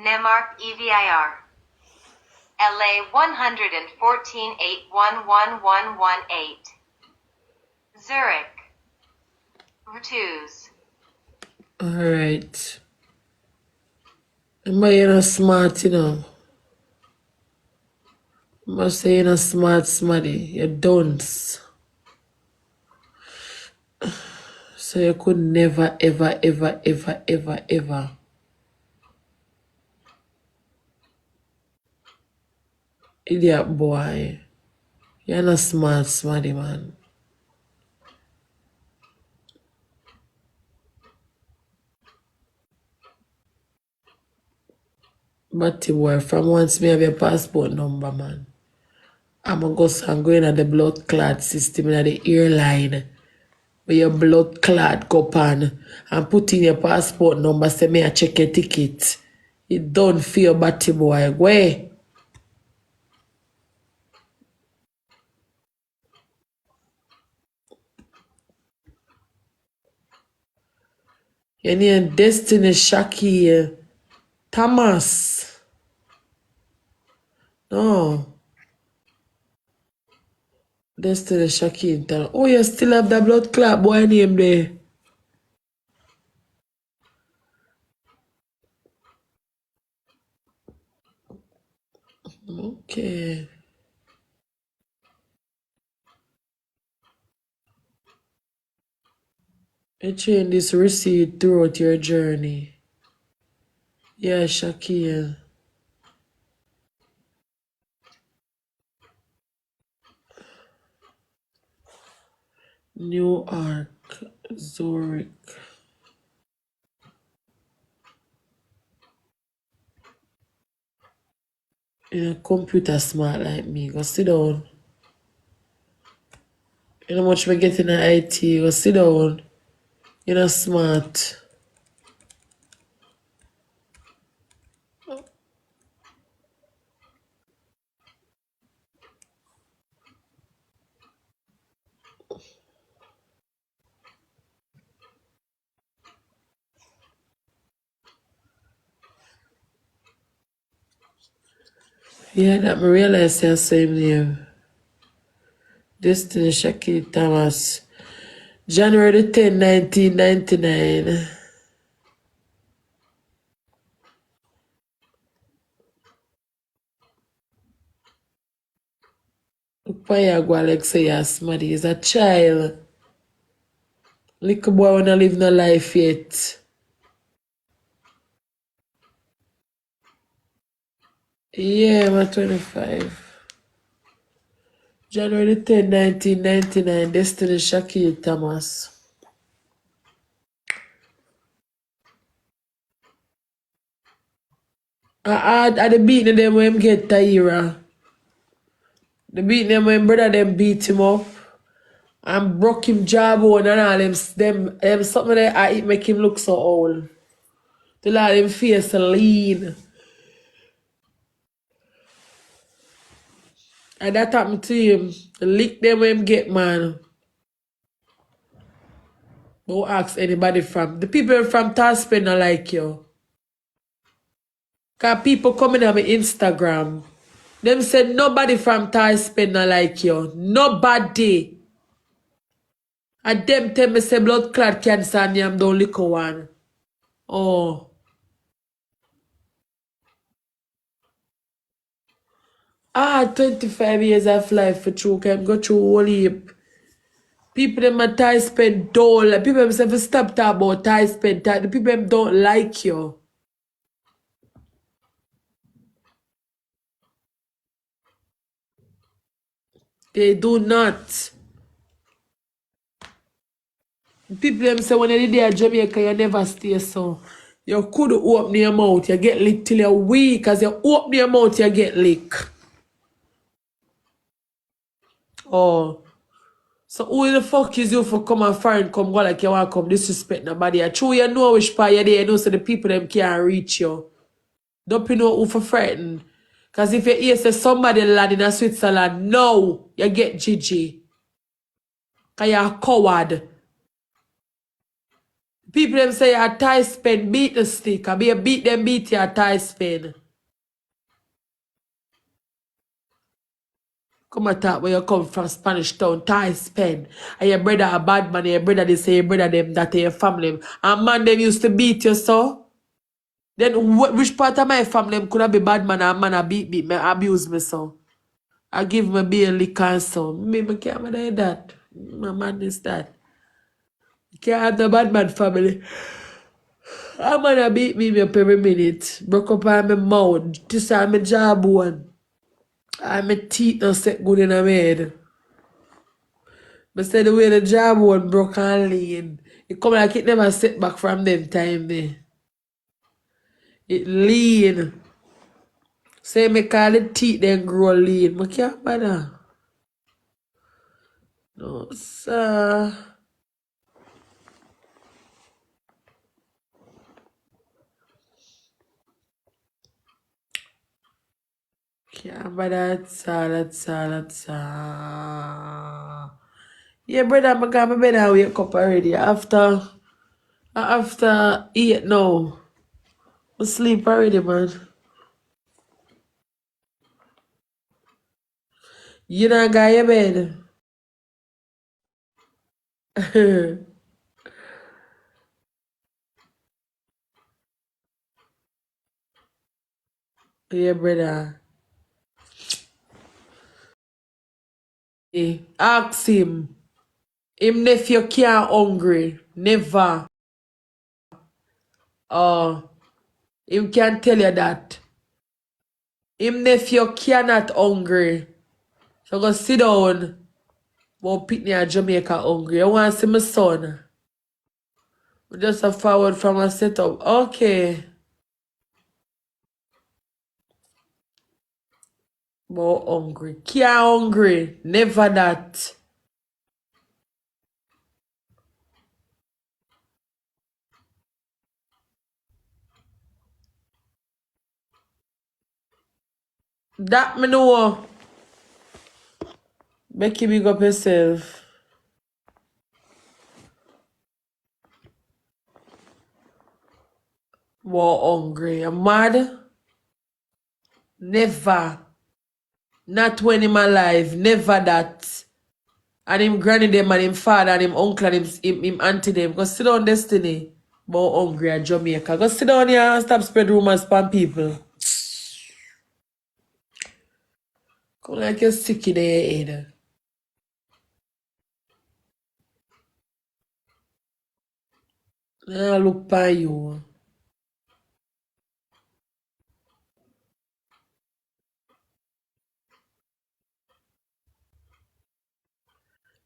Nemark EVIR. LA 114-8111118. Zurich. Rutuz. Alright. You're not smart, you know. I must say you're not smart, smarty. You're dunce. So you could never, ever, ever, ever, ever, ever. Idiot boy. You're not smart, smarty man. But boy, from once me have your passport number, man. I'm going at the blood clot system in the airline. Where your blood clot go pan and put in your passport number, say me I check your ticket. It don't feel batty boy. Where? Your name Destiny Shaki Thomas. No. Destiny Shaki Thomas. Oh, you still have the blood clot boy name there. Okay. You change this receipt throughout your journey. Yeah, Shakia. Newark, Zurich. You're a computer smart like me. Go sit down. You know how much we get in the IT. Go sit down. You're not smart. Yeah, that me realize the same name. Destiny Shaki Thomas. January the 10th, 1999. Why you go like say you're smart? He's a child. Little boy wanna live no life yet. Yeah, I'm 25. January the 10th, 1999. Destiny Shaki Thomas. I the beating them when him get Taira. The beating them when brother them beat him up and broke him jawbone and all them something that I make him look so old. The lot him face lean. And that happened to him. Lick them when him get man. Don't ask anybody from the people from Taspen not like you. Cause people coming on my Instagram. Them said nobody from Taspen not like you. Nobody. And them tell me say blood clot cancer and I'm the only one. Oh. I had 25 years of life for true. Can go through whole heap. People them a tie spend dull. People them say stop talk about tie spend. The people them don't like you. They do not. People them say when you're there at Jamaica, you never stay so. You could open your mouth, you get licked till you're weak. As you open your mouth, you get licked. Oh. So who the fuck is you for come and foreign come go like you want to come disrespect nobody? I true you know which part you're there, you know so the people them can't reach you. Don't you know who for frightened? Cause if you hear say somebody land in a Switzerland, no, you get Gigi. Cause you're a coward. People them say a tie spin, beat the stick. I be a beat them beat you a tie spin. Come and talk where you come from Spanish town, tie spin. And your brother a bad man, and your brother they say your brother them that your family. And man them used to beat you so. Then which part of my family could have be bad man and man a beat me, abuse me so. I give me be a lick and so. Me can't do that. My man is that. You can't have the bad man family. A man a beat me up every minute. Broke up on my mouth. This on my jawbone. And my teeth not set good in my head. But say the way the jawbone broke and lean. It come like it never set back from them time there. It lean. Say me call the teeth then grow lean. I can't bother. No, sir. Can't bother. That's all. Yeah, brother, I got my bed and wake up already. After 8 now. I sleep already, man. You don't got your bed. Yeah, brother. Ask him. Him nephew can't hungry. Never. Him can tell you that. Him nephew cannot hungry. So go sit down. But pick me a Jamaica hungry. I want to see my son. Just a forward from a setup. Okay. But hungry. Can't hungry. Never that. That me know. Make you big up yourself. More hungry. I'm mad. Never. Not when him alive. Never that. And him granny them and him father and him uncle and him auntie them. Go sit down, Destiny. More hungry at Jamaica. Go sit down here and stop spread rumors upon people. Come like you're sick in your head. Nah, look by you.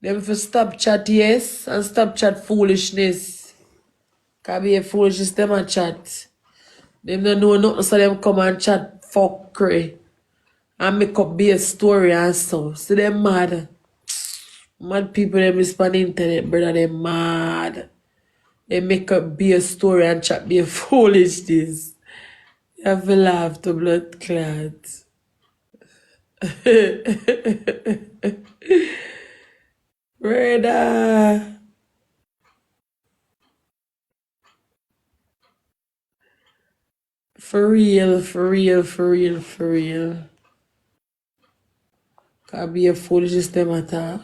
Them for stop chat, yes, and stop chat foolishness. Can be a foolishness, them a chat. Them don't know nothing, so them come and chat fuckery. And make up be a story and so. See them mad. Mad people them respond internet, brother, they mad. They make up be a story and chat be a foolishness. You have to laugh to blood clots. Brother. For real, for real, for real, for real. Can be a foolishness them attack.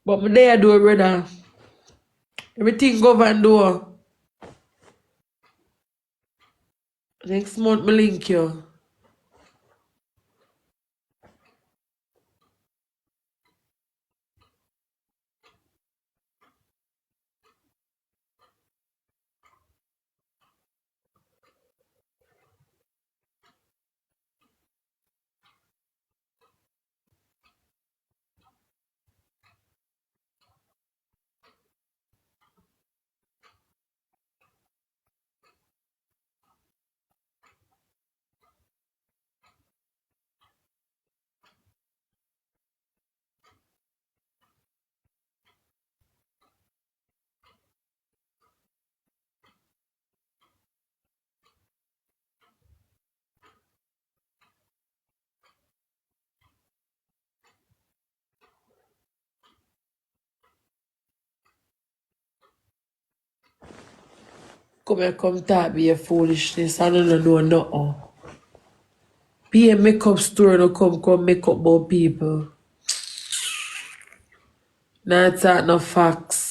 But me there do, brother. Everything go and do. Next month me link you. Come here, come talk be your foolishness. I don't know nothing. Be a makeup store no come make up about people. Not talk no facts.